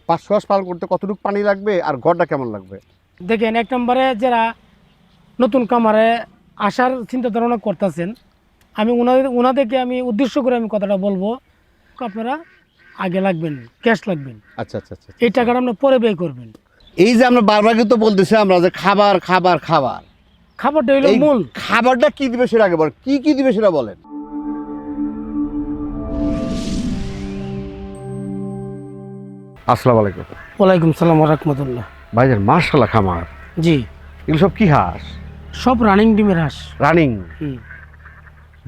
500 হাঁস পালন করতে কতটুকু পানি লাগবে আর ঘরটা কেমন লাগবে? দেখেন, 1 নম্বরে যারা নতুন কামারে আসার চিন্তা ধারণা করতেছেন, আমি ওনাদেরকে আমি উদ্দেশ্য করে আমি কথাটা বলবো, আপনারা আগে লাগবেন, ক্যাশ লাগবেন। আচ্ছা আচ্ছা আচ্ছা। এই টাকাটা আপনি পরে ব্যয় করবেন। এই যে আমরা বারবার কিন্তু বলতেছি আমরা যে খাবার খাবার খাবার, খাবারটা হইলো এই মূল। খাবারটা কি দিবে সেটা আগে বলেন, কি কি দিবে সেটা বলেন। আসসালামু আলাইকুম। ওয়ালাইকুম সালাম ওয়া রাহমাতুল্লাহ। ভাইজান মাশাআল্লাহ খামার, জি, এগুলো সব কি হাঁস? সব রানিং ডিমের হাঁস। রানিং? হুম।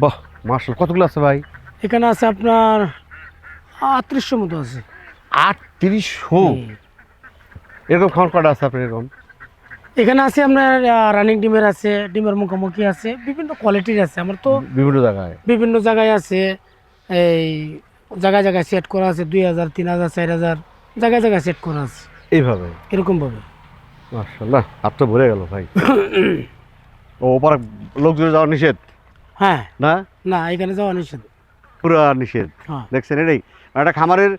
বাহ মাশাআল্লাহ, কতগুলো আছে ভাই? এখানে আছে আপনার 3800 মতো আছে। 3800? এরকম খামার কটা আছে আপনার এরকম? এখানে আছে আপনার রানিং ডিমের আছে, ডিমের মুখোমুখি আছে, বিভিন্ন কোয়ালিটির আছে। আমার তো বিভিন্ন জায়গায় আছে, এই জায়গায় জায়গায় সেট করা আছে, 2000, 3000, 4000 জায়গায় জায়গায় সেট করা আছে এইভাবে, এরকমভাবে। মাশাআল্লাহ হাতটা ভরে গেল ভাই। ও ওপার লোকজন যাওয়া নিষেধ? হ্যাঁ, না না, এখানে যাওয়া নিষেধ, পুরো নিষেধ। হ্যাঁ দেখছেন, এটাই একটা খামারের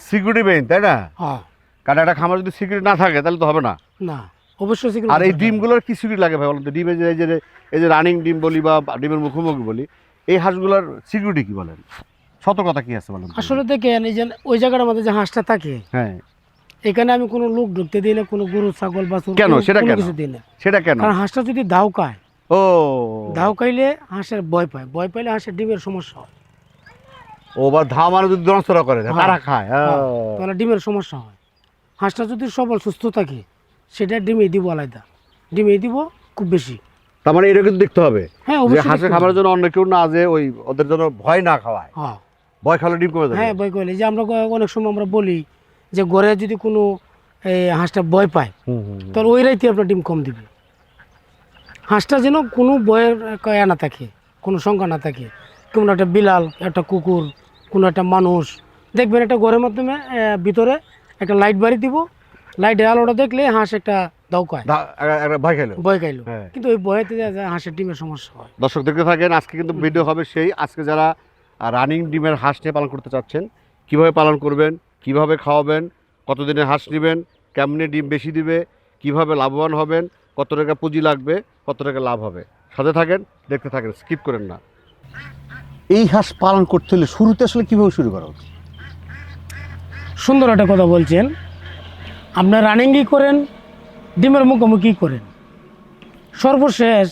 সিকিউরিটি মেইন, তাই না? হ্যাঁ। কারণ একটা খামার যদি সিকিউরিটি না থাকে তাহলে তো হবে না। না, অবশ্যই security আর এই দরকার। ডিমগুলোর কি সিকিউরিটি লাগে ভাই বলুন তো? ডিমের যে এই যে রানিং ডিম বলি বা ডিমের মুখোমুখি বলি, এই হাঁসগুলোর সিকিউরিটি কি বলেন, সতর্কতা কি আছে বলেন তো? আসলে দেখেন, এই যে ওই জায়গাটার মধ্যে যে হাঁসটা থাকে, হ্যাঁ, এখানে আমি কোনো লোক ঢুকতে দিই না, কোনো গরু ছাগল বা কেন? সেটা কেন? কিছু দিই না। সেটা কেন? কারণ হাঁসটা যদি ধাউকায়, ও ধাউকাইলে হাঁসের ভয় পায়, ভয় পাইলে হাঁসের ডিমের সমস্যা হয়। ও বা ধাওয়া মানে যদি নড়াচড়া করে হ্যাঁ, তারা খায়, তাহলে ডিমের সমস্যা হয়। হাঁসটা যদি সবল সুস্থ থাকে, সেটা ডিমে দিব আলাদা, ডিমে দিব খুব বেশি। তার মানে এটা কিন্তু দেখতে হবে হ্যাঁ, যে অবশ্যই হাঁসের দেখতে খাবারের হবে। জন্য অন্য কেউ না, যে ওই ওদের জন্য ভয় না খাওয়ায়। হ্যাঁ ভয় খাওয়ালে ডিম কমে যাবে। হ্যাঁ, ভয় করলে যে আমরা অনেক সময় আমরা বলি যে ঘরে যদি কোনো হাঁসটা ভয় পায়, তাহলে ওই রাইতে আপনার ডিম কম দিবে। হাঁসটা যেন কোনো ভয়ের কয়া না থাকে, কোনো শঙ্কা না থাকে। কোনো একটা বিড়াল, একটা কুকুর, কোনো একটা মানুষ দেখবেন একটা ঘরের মাধ্যমে ভিতরে একটা লাইট বাড়ি দিব, লাইটের আলোটা দেখলে হাঁস একটা দৌকায়, ভয় খাইলো, ভয় খাইলো। হ্যাঁ। কিন্তু ওই ভয়েতে হাঁসের ডিমের সমস্যা হয়। দর্শক দেখতে থাকেন, আজকে কিন্তু ভিডিও হবে সেই, আজকে যারা রানিং ডিমের হাঁস নিয়ে পালন করতে চাচ্ছেন, কিভাবে পালন করবেন, কিভাবে খাওয়াবেন, কতদিনের হাঁস নেবেন, কেমনে ডিম বেশি দিবে, কিভাবে লাভবান হবেন, কত টাকা পুঁজি লাগবে, কত টাকা লাভ হবে, সাথে থাকেন, দেখতে থাকেন, স্কিপ করেন না। এই হাঁস পালন করতে হলে শুরুতে আসলে কিভাবে শুরু করা উচিত? সুন্দর একটা কথা বলছেন। আপনার রানিংই করেন, ডিমের মুখোমুখি করেন, সর্বশেষ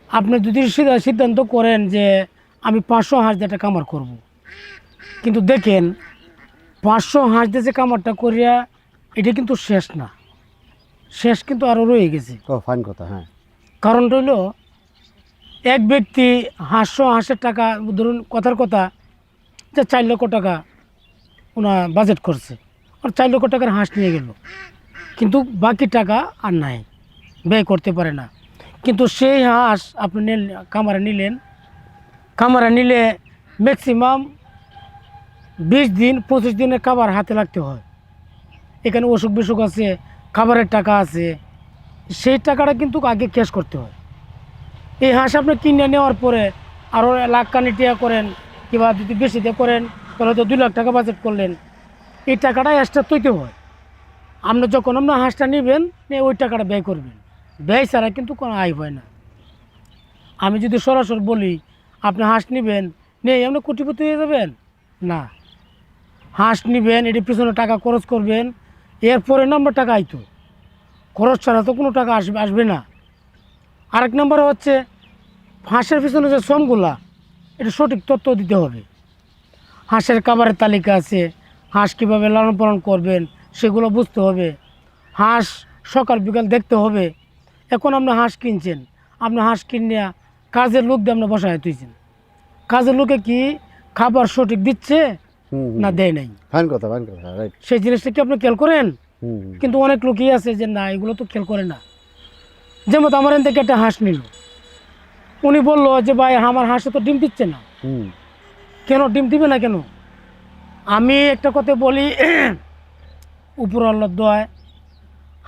আপনি যদি সিদ্ধান্ত করেন যে আমি 500 হাঁস দিয়ে একটা কামার করব, কিন্তু দেখেন 500 হাঁস দিয়ে যে কামারটা করিয়া এটা কিন্তু শেষ না, শেষ কিন্তু আরও রয়ে গেছে। ফাইন কথা, হ্যাঁ। কারণটা হলো, এক ব্যক্তি হাঁসের টাকা, ধরুন কথার কথা যে 4 লক্ষ টাকা ওনার বাজেট করছে, আর 4 লক্ষ টাকার হাঁস নিয়ে গেল, কিন্তু বাকি টাকা আর নাই, ব্যয় করতে পারে না। কিন্তু সেই হাঁস আপনি কামারে নিলেন, কামারে নিলে ম্যাক্সিমাম 20 দিন 25 দিনের খাবার হাতে লাগতে হয়। এখানে অসুখ বিসুখ আছে, খাবারের টাকা আছে, সেই টাকাটা কিন্তু আগে ক্যাশ করতে হয়। এই হাঁস আপনি কিনে নেওয়ার পরে আরও লাখ কানি টাকা করেন, কিংবা যদি বেশি দিয়ে করেন তাহলে তো 2 লাখ টাকা বাজেট করলেন, এই টাকাটা এক্সট্রা তৈতে হয়। আপনি যখন আপনার হাঁসটা নেবেন, ওই টাকাটা ব্যয় করবেন, ব্যয় ছাড়া কিন্তু কোনো আয় হয় না। আমি যদি সরাসরি বলি আপনি হাঁস নেবেন, নেই আপনি কোটিপতি হয়ে যাবেন না। হাঁস নেবেন, এটির পিছনে টাকা খরচ করবেন, এরপরে নম্বর টাকা আইতো, খরচ ছাড়া তো কোনো টাকা আসবে না। আরেক নম্বর হচ্ছে হাঁসের পিছনে যে শ্রমগুলা, এটা সঠিক তথ্য দিতে হবে। হাঁসের খাবারের তালিকা আছে, হাঁস কীভাবে লালন পালন করবেন সেগুলো বুঝতে হবে। হাঁস সকাল বিকাল দেখতে হবে। এখন আপনি হাঁস কিনছেন, আপনি হাঁস কিনে কাজের লোক দিয়ে আপনি বসায় তুইছেন, কাজের লোকে কি খাবার সঠিক দিচ্ছে না দেয় নাই, ফাইন কথা, রাইট। সেই জিনিসটা কি আপনি খেয়াল করেন? কিন্তু অনেক লোকই আছে যে না, এগুলো তো খেয়াল করে না। যেমন আমার এখান থেকে একটা হাঁস নিল, উনি বললো যে ভাই আমার হাঁসে তো ডিম দিচ্ছে না। কেন ডিম দিবে না কেন? আমি একটা কথা বলি, উপরওয়ালার দোয়ায়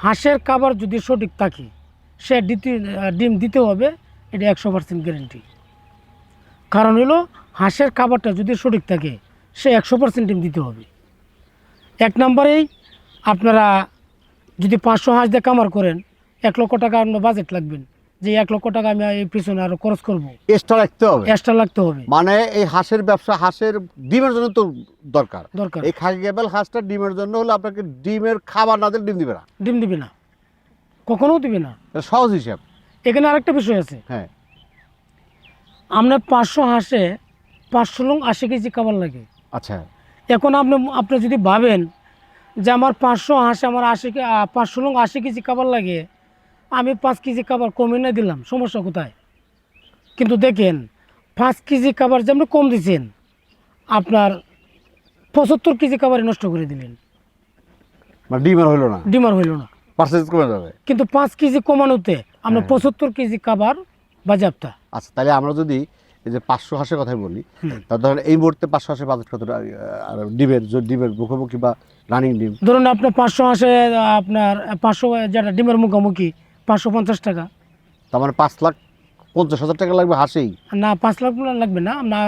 হাঁসের খাবার যদি সঠিক থাকে, সে ডিম দিতে হবে, এটা 100% গ্যারেন্টি। কারণ হলো হাঁসের খাবারটা যদি সঠিক থাকে, সে 100% ডিম দিতে হবে। 1 নম্বরেই আপনারা যদি 500 হাঁস দিয়ে কামার করেন 1 লক্ষ টাকা আপনার বাজেট লাগবেন, যে 1 লক্ষ টাকা আমি এই পিছনে আরো খরচ করব, এক্সট্রা রাখতে হবে। এক্সট্রা লাগতে হবে। মানে এই হাঁসের ব্যবসা, হাঁসের ডিমের জন্য তো দরকার। দরকার। এই খাগিয়াবেল হাঁসটা ডিমের জন্য হলে আপনাকে ডিমের খাবার না দিলে ডিম দিবে না। ডিম দিবে না, কখনো দিবে না। এটা সহজ হিসাব। এখানে আরেকটা বিষয় আছে, হ্যাঁ, আমরা 500 হাঁসে 500 লং 80 কেজি খাবার লাগে। আচ্ছা, এখন আপনি যদি ভাবেন যে আমার 500 হাঁসে আমার 500 লং 80 কেজি খাবার লাগে, আমি 5 কেজি খাবার কমে না দিলাম, সমস্যা কোথায়? কিন্তু দেখেন 5 কেজি খাবার যে আপনি কম দিচ্ছেন, আপনার 75 কেজি খাবারই নষ্ট করে দিলেন, মানে ডিমের হইলো না, ডিমার হইল না। পার্সেন্টেজ কমে যাবে। কিন্তু 5 কেজি কমানোতে আমরা হ্যাঁ। 75 কেজি খাবার বাজেয়াপ্তা। আচ্ছা, তাহলে আমরা যদি এই যে 500 হাঁসের কথাই বলি, হুম। তাহলে ধরেন এই মুহূর্তে 500 হাঁসের বাজেট কত? আর ডিমের মুখোমুখি বা রানিং ডিম ধরুন আপনার 500 হাঁসে আপনার 500 যেটা ডিমের মুখোমুখি 550 টাকা। তার মানে 5,50,000 টাকা লাগবে হাঁসেই। না 5 লাখ লাগবে না, না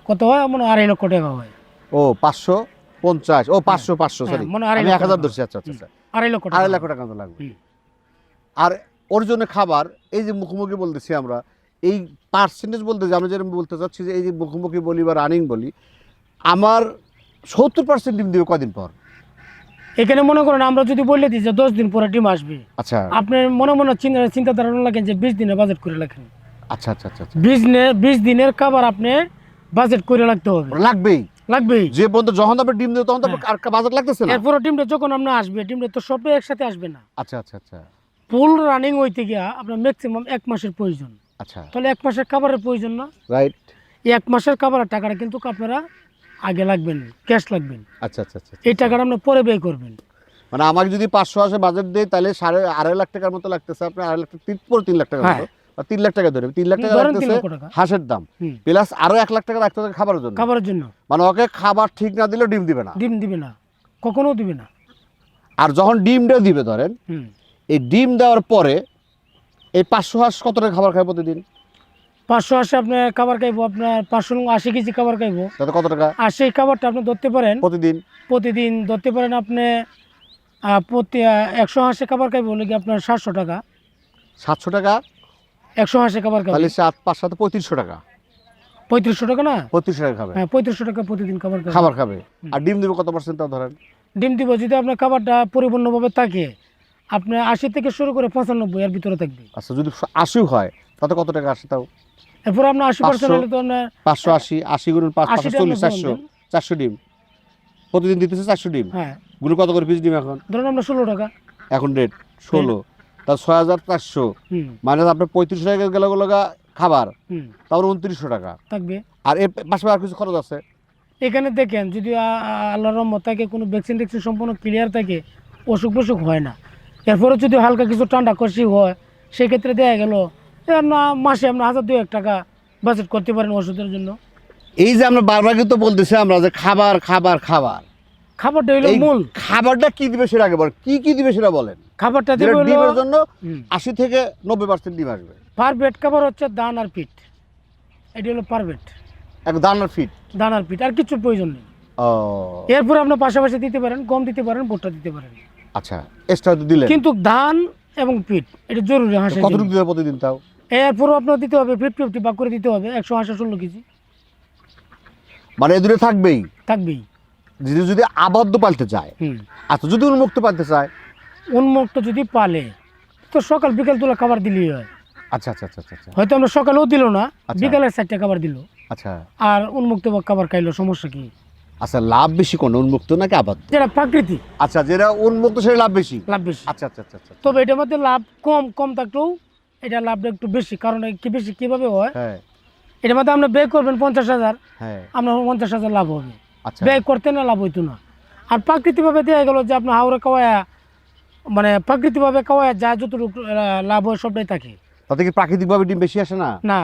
কত হয় মনে হয় 2.5 লক্ষ টাকা হয়। ও 550, ও 500 সরি, মনে হয় আমি 2.5 লক্ষ 1000 টাকা। ধরছি। আচ্ছা আচ্ছা আচ্ছা, 2.5 লক্ষ টাকা। 2.5 লাখ টাকা তো লাগবে। হুম। আর ওর জন্য খাবার, এই যে মুখোমুখি বলতেছি আমরা, এই পার্সেন্টেজ বলতে যে আমরা যেরকম বলতে চাচ্ছি যে এই যে মুখোমুখি বলি বা রানিং বলি, আমার 70% ডিম দিবে কদিন পর? এখানে মনে করেন আমরা যদি বলে দিই যে 10 দিন পরে ডিম আসবে, আচ্ছা আপনি মনে মনে চিন্তা ধারণা লাগেন যে 20 দিনের বাজেট করে রাখেন। আচ্ছা আচ্ছা আচ্ছা আচ্ছা, 20 দিনের খাবার আপনি বাজেট করে রাখতে হবে, ওটা লাগবেই। লাগবেই। যে বন্ধু যখন আপনি ডিম দেবে তখন তো আর বাজার লাগতেছে না। এরপরে ডিমটা যখন আপনার আসবে, ডিমটা তো সব একসাথে আসবে না। আচ্ছা আচ্ছা আচ্ছা ফুল রানিং হইতে গিয়া আপনার ম্যাক্সিমাম 1 মাসের প্রয়োজন। আচ্ছা, তাহলে 1 মাসের খাবারের প্রয়োজন না? রাইট। এই 1 মাসের খাবারের টাকাটা কিন্তু আপনারা আগে লাগবেন, ক্যাশ লাগবেন। আচ্ছা আচ্ছা আচ্ছা, এই টাকাটা আপনি পরে ব্যয় করবেন। মানে আমাকে যদি 500 হাঁসে বাজেট দেয় তাহলে 2.5 লাখ টাকার মতো লাগতেছে। আপনার 2.5 লাখ পুরো 3 লাখ টাকার হ্যাঁ। মতো, বা 3 লাখ টাকা ধরে 3 লাখ টাকা ধরেন 3 লাগতেছে লক্ষ টাকা। হাঁসের দাম, হুম। প্লাস আরো 1 লাখ টাকা রাখতে হবে খাবারের জন্য। খাবারের জন্য মানে ওকে খাবার ঠিক না দিলেও ডিম দিবে না। ডিম দিবে না, কখনো দিবে না। আর যখন ডিমটা দিবে ধরেন, হুম। এই ডিম দেওয়ার পরে এই 500 হাঁস কত টাকা খাবার খায় প্রতিদিন? 500 আসে আপনার খাবার খাইবো, আপনার 500 80 কেজি খাবার খাইবো। তাতে কত টাকা আর সেই খাবারটা আপনি ধরতে পারেন প্রতিদিন? ধরতে পারেন আপনি প্রতি 100 হাঁসে খাবার খাইবো নাকি আপনার 700 টাকা। 700 টাকা 100 হাঁসে খাবার খাবে তাহলে 7-5 সাথে 3500 টাকা। 3500 টাকা না? 3500 টাকা খাবে, হ্যাঁ 3500 টাকা প্রতিদিন খাবার খাবে। খাবার খাবে। আর ডিম দিবে কত পার্সেন্ট তাও ধরেন? ডিম দিব যদি আপনার খাবারটা পরিপূর্ণভাবে থাকে, আপনার 80 থেকে শুরু করে 95 এর ভিতরে থাকবে। আচ্ছা, যদি 80 হয় তাতে কত টাকা আসে তাও? এরপর আপনার 80% হলে তো আপনার 580 গুণ 5 80 টা 40, 400 ডিম প্রতিদিন দিতেছে। 400 ডিম হ্যাঁ গুলো কত করে পিস ডিম এখন? ধরুন আমরা 16 টাকা। এখন রেট 16, তা 6400 হুম মানে আপনার 3500 টাকা গেল খাবার, হুম তারপর 2900 টাকা। থাকবে। আর এর পাশাপাশি আর কিছু খরচ আছে? এখানে দেখেন যদি আল্লাহর রহমত থাকে, কোনো ভ্যাকসিন ট্যাকসিন সম্পূর্ণ ক্লিয়ার থাকে, অসুখ বসুখ হয় না। এরপরে যদি হালকা কিছু ঠান্ডা কষি হয়, সেক্ষেত্রে দেয়া গেল না মাসে আপনার 1000-2000 টাকা বাজেট করতে পারেন ওষুধের জন্য। এই যে আমরা বারবার কিন্তু বলতেছি আমরা যে খাবার খাবার খাবার, খাবারটা হইলো এই মূল। খাবারটা কি দিবে সেটা আগে বলেন, কি কি দিবে সেটা বলেন। খাবারটা যেটা দেবে ডিমের জন্য হুম 80 থেকে 90% ডিম আসবে। পারফেক্ট খাবার হচ্ছে দান আর পিঠ, এটি হলো পারফেক্ট এক দানার ফিট। দান আর পিঠ, আর কিছু প্রয়োজন নেই। ও এরপরে আপনার পাশাপাশি দিতে পারেন, গম দিতে পারেন, ভুট্টা দিতে পারেন, আচ্ছা, এক্সট্রা তো দিলেন। কিন্তু ধান এবং পিঠ এটা জরুরি হাঁসের কতটুকু জন্য। দিবে প্রতিদিন তাও? এরপরও আপনার দিতে হবে 50-50 ভাগ করে দিতে হবে। 100 হাঁসে 16 কেজি মানে এই দূরে থাকবেই থাকবেই। যদি আবদ্ধ পালতে চায়। হুম আচ্ছা, যদি উন্মুক্ত পালতে চায়? উন্মুক্ত যদি পালে তো সকাল বিকাল তোলা খাবার দিলেই হয়। আচ্ছা আচ্ছা আচ্ছা আচ্ছা হয়তো আমরা সকালেও দিল না, আচ্ছা। বিকালের 4টা খাবার দিল, আচ্ছা আর উন্মুক্ত খাবার খাইলো, সমস্যা কি? আচ্ছা, লাভ বেশি কোন উন্মুক্ত নাকি আবদ্ধ? যেটা প্রাকৃতিক আচ্ছা, যেটা উন্মুক্ত সেটা লাভ বেশি। লাভ বেশি। আচ্ছা আচ্ছা আচ্ছা আচ্ছা, তবে এটার মধ্যে লাভ কম থাকলেও এটা লাভটা একটু বেশি। কারণ কি বেশি কিভাবে হয়, হ্যাঁ এটার মধ্যে আপনি ব্যয় করবেন 50,000, হ্যাঁ, আপনার 50,000 লাভ হবে। আচ্ছা ব্যয় করতে না লাভ হইতো না। আর প্রাকৃতিকভাবে দেওয়া গেল যে আপনার হাওড়া খাওয়ায়া, মানে প্রাকৃতিকভাবে খাওয়ায়া যা যতটুকু লাভ হয় সবটাই থাকে। তাতে কি প্রাকৃতিকভাবে ডিম বেশি আসে না? না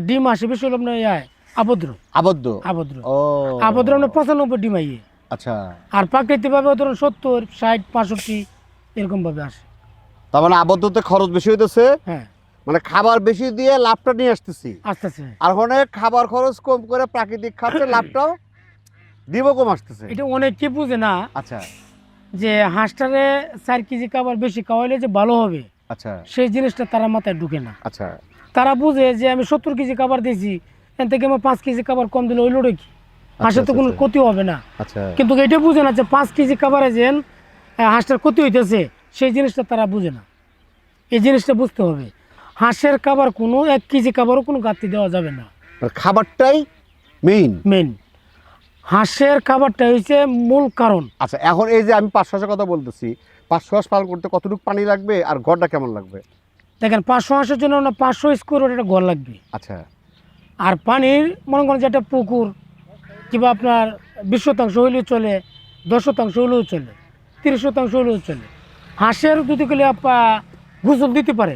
ডিম আসে বেশি হলো আপনার আবদ্র আবদ্ধ। আবদ্র ও আবদ্র আপনার 95 ডিম আইয়ে। আচ্ছা, আর প্রাকৃতিকভাবে ধরুন 70, 60, 65 এরকম ভাবে আসে। তার মানে আবদ্ধতে খরচ বেশি হইতেছে, হ্যাঁ মানে খাবার বেশি দিয়ে লাভটা নিয়ে আসতেছি। আস্তে আস্তে আর অনেক খাবার খরচ কম করে প্রাকৃতিক খাচ্ছে, লাভটাও ডিমও কম আসতেছে। এটা অনেকে বুঝে না। আচ্ছা, যে হাঁসটারে 4 কেজি খাবার বেশি খাওয়াইলে যে ভালো হবে আচ্ছা সেই জিনিসটা তারা মাথায় ঢুকে না। আচ্ছা তারা বুঝে যে আমি 70 কেজি খাবার দিয়েছি, এর থেকে আমার 5 কেজি খাবার কম দিলে ওই লোড়ে কি, হাঁসের তো কোনো ক্ষতি হবে না। আচ্ছা কিন্তু এটা বুঝে না যে 5 কেজি খাবারে যেন হাঁসটার ক্ষতি হইতেছে, সেই জিনিসটা তারা বুঝে না। এই জিনিসটা বুঝতে হবে, হাঁসের খাবার কোনো 1 কেজি খাবারও কোনো ঘাটতি দেওয়া যাবে না। মানে খাবারটাই মেইন। মেন হাঁসের খাবারটা হচ্ছে মূল কারণ। আচ্ছা এখন এই যে আমি 500 হাঁসের কথা বলতেছি, 500 হাঁস পালন করতে কতটুকু পানি লাগবে আর ঘরটা কেমন লাগবে? দেখেন 500 হাঁসের জন্য না 500 স্কোয়ার একটা ঘর লাগবে। আচ্ছা আর পানির মনে করেন যে একটা পুকুর কিংবা আপনার 20% হইলেও চলে, 10% হইলেও চলে, 30% হইলেও চলে। হাঁসের যদি গেলে গোসল দিতে পারে,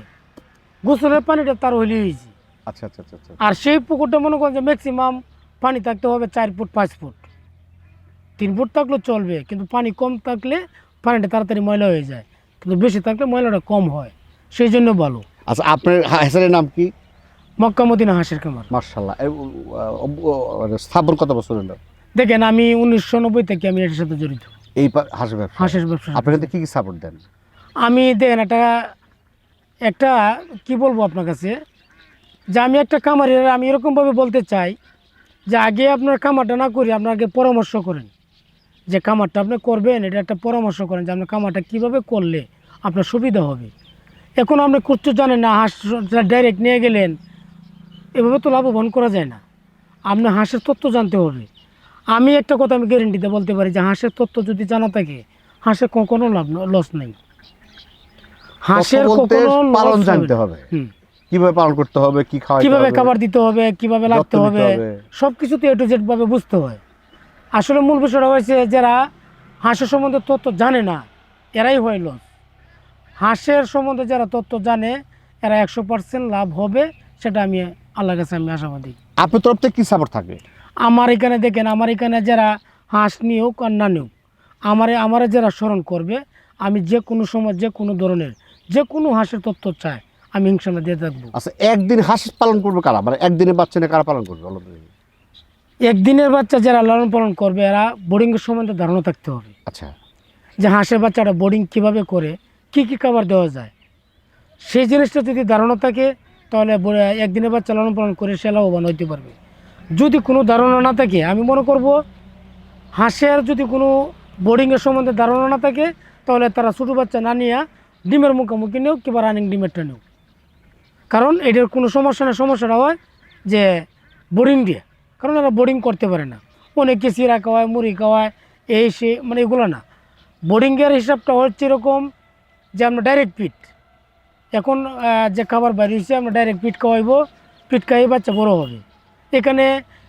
গোসলের পানিটা তার হইলে হয়েছে। আচ্ছা আচ্ছা আচ্ছা আচ্ছা আর সেই পুকুরটা মনে করেন যে ম্যাক্সিমাম পানি থাকতে হবে 4 ফুট 5 ফুট, 3 ফুট থাকলেও চলবে, কিন্তু পানি কম থাকলে পানিটা তাড়াতাড়ি ময়লা হয়ে যায়, কিন্তু বেশি থাকলে ময়লাটা কম হয়, সেই জন্য ভালো। আচ্ছা আপনার হাঁসের নাম কি? মক্কা মদিনা হাঁসের খামার। মার্শাল্লাহ। স্থাপন কত বছর হলো? দেখেন আমি 1990 থেকে আমি এটার সাথে জড়িত, এই হাঁস ব্যবসা। হাঁসের ব্যবসা। আপনার কাছে কি কি সাপোর্ট দেন? আমি দেখেন একটা কি বলবো আপনার কাছে, যে আমি একটা খামারের, আমি এরকমভাবে বলতে চাই যে আগে আপনার খামারটা না করি, আপনার আগে পরামর্শ করেন যে খামারটা আপনি করবেন, এটা একটা পরামর্শ করেন যে আপনার খামারটা কীভাবে করলে আপনার সুবিধা হবে। এখন আপনি করতে জানেন না, হাঁস ডাইরেক্ট নিয়ে গেলেন, এভাবে তো লাভবান করা যায় না। আপনি হাঁসের তথ্য জানতে হবে। আমি একটা কথা আমি গ্যারেন্টিতে বলতে পারি যে হাঁসের তথ্য যদি জানা থাকে, হাঁসের কখনো লস নেই। হাঁসের বলতে কখনো পালন loss জানতে হবে, কিভাবে পালন করতে হবে, কি খাওয়াইতে কিভাবে হবে, খাবার দিতে হবে, কিভাবে লাগতে যত্ন হবে, নিতে হবে। সব কিছুতে এ টু জেড ভাবে বুঝতে হয়। আসলে মূল বিষয়টা হয়েছে যারা হাঁসের সম্বন্ধে তথ্য জানে না, এরাই হয় লস। হাঁসের সম্বন্ধে যারা তথ্য জানে, এরা 100% লাভ হবে, সেটা আমি আল্লাহর কাছে আমি আশাবাদী। আপনার তরফ থেকে কি সাপোর্ট থাকে? আমার এখানে দেখেন, আমার এখানে যারা হাঁস নিয়োগ আর না নিয়োগ, আমারে যারা স্মরণ করবে, আমি যে কোনো সময় যে কোনো ধরনের যে কোনো হাঁসের তথ্য চাই, আমি ইনশাল্লাহ দিয়ে থাকবো। আচ্ছা একদিন হাঁস পালন করবে কারা, মানে একদিনের বাচ্চা নিয়ে কারা পালন করবে বলো তো দেখি? একদিনের বাচ্চা যারা লালন পালন করবে, এরা বোর্ডিংয়ের সম্বন্ধে ধারণা থাকতে হবে, আচ্ছা যে হাঁসের বাচ্চাটা বোর্ডিং কিভাবে করে, কি কি খাবার দেওয়া যায়, সেই জিনিসটা যদি ধারণা থাকে, তাহলে একদিনের বাচ্চা লালন পালন করে সে লাভবান হইতে পারবে। যদি কোনো ধারণা না থাকে, আমি মনে করব হাঁসের যদি কোনো বোর্ডিংয়ের সম্বন্ধে ধারণা না থাকে, তাহলে তারা ছোটো বাচ্চা না নিয়ে ডিমের মুখোমুখি নেও কিংবা রানিং ডিমেরটা নেও। কারণ এটার কোনো সমস্যা না, সমস্যাটা হয় যে বোর্ডিং দিয়ে, কারণ এরা বোর্ডিং করতে পারে না, অনেকে চিরা খাওয়ায়, মুড়ি খাওয়ায়, এই সে, মানে এগুলো না। বোর্ডিংয়ের হিসাবটা হচ্ছে এরকম যে আমরা ডাইরেক্ট পিট, এখন যে খাবার বাইরে হয়েছে আমরা ডাইরেক্ট পিট খাওয়াইবো, পিট খাইয়ে বাচ্চা বড়ো হবে। এখানে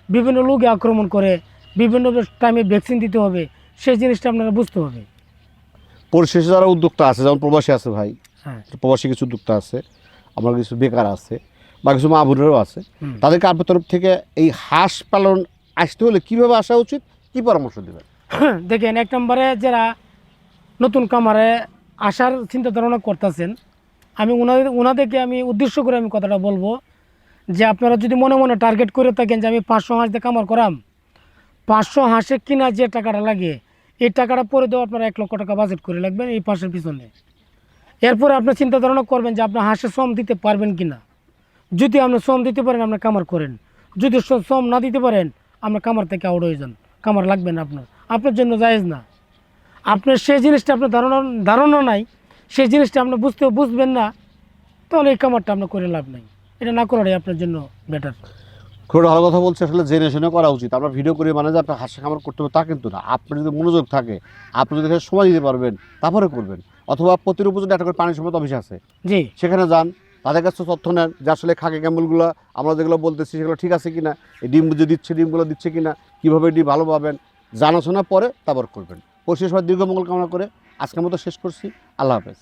বিভিন্ন রোগে আক্রমণ করে, বিভিন্ন টাইমে ভ্যাকসিন দিতে হবে, সেই জিনিসটা আপনারা বুঝতে হবে। পরিশেষে যারা উদ্যোক্তা আছে, যেমন প্রবাসী আছে ভাই, হ্যাঁ, প্রবাসী কিছু উদ্যোক্তা আছে, আমার কিছু বেকার আছে, বা কিছু মা বোনেরও আছে, হুম। তাদেরকে আপনার তরফ থেকে এই হাঁস পালন আসতে হলে কীভাবে আসা উচিত, কি পরামর্শ দেবেন? দেখেন, এক নম্বরে যারা নতুন খামারে আসার চিন্তা ধারণা করতেছেন, আমি ওনাদেরকে আমি উদ্দেশ্য করে আমি কথাটা বলবো যে আপনারা যদি মনে মনে টার্গেট করে থাকেন যে আমি 500 হাঁস দিয়ে খামার করাম, 500 হাঁসে কিনা যে টাকাটা লাগে, এই টাকাটা পরে দেওয়া আপনারা 1 লক্ষ টাকা বাজেট করে রাখবেন এই পাশের পিছনে। এরপরে আপনার চিন্তা ধারণা করবেন যে আপনার হাঁসের শ্রম দিতে পারবেন কি না। যদি আপনি শ্রম দিতে পারেন, আপনার খামার করেন। যদি শ্রম না দিতে পারেন, আপনার খামার থেকে আউট হয়ে যান, খামার লাগবে না আপনার জন্য জায়েজ না। আপনার সেই জিনিসটা আপনার ধারণা নাই, সেই জিনিসটা আপনি বুঝবেন না, তাহলে এই খামারটা আপনার করে লাভ নাই। এটা না করাটাই আপনার জন্য বেটার। খুব ভালো কথা বলছে, আসলে জেনে শুনে করা উচিত। আমরা ভিডিও করি মানে যে আপনার হাঁসের খামার করতে হবে তা কিন্তু না। আপনার যদি মনোযোগ থাকে, আপনি যদি এখানে সময় দিতে পারবেন, তারপরে করবেন। অথবা প্রতির উপজেলা একটা করে পানি সম্পদ অফিস আছে, জি, সেখানে যান, তাদের কাছে তথ্য নেন যে আসলে খাকে ক্যাম্বলগুলো আমরা যেগুলো বলতেছি সেগুলো ঠিক আছে কিনা, এই ডিম যে দিচ্ছে ডিমগুলো দিচ্ছে কিনা, কীভাবে ডিম ভালো পাবেন, জানাশোনা পরে তারপর করবেন। পরিশেষ দীর্ঘ মঙ্গল কামনা করে আজকের মতো শেষ করছি। আল্লাহ হাফেজ।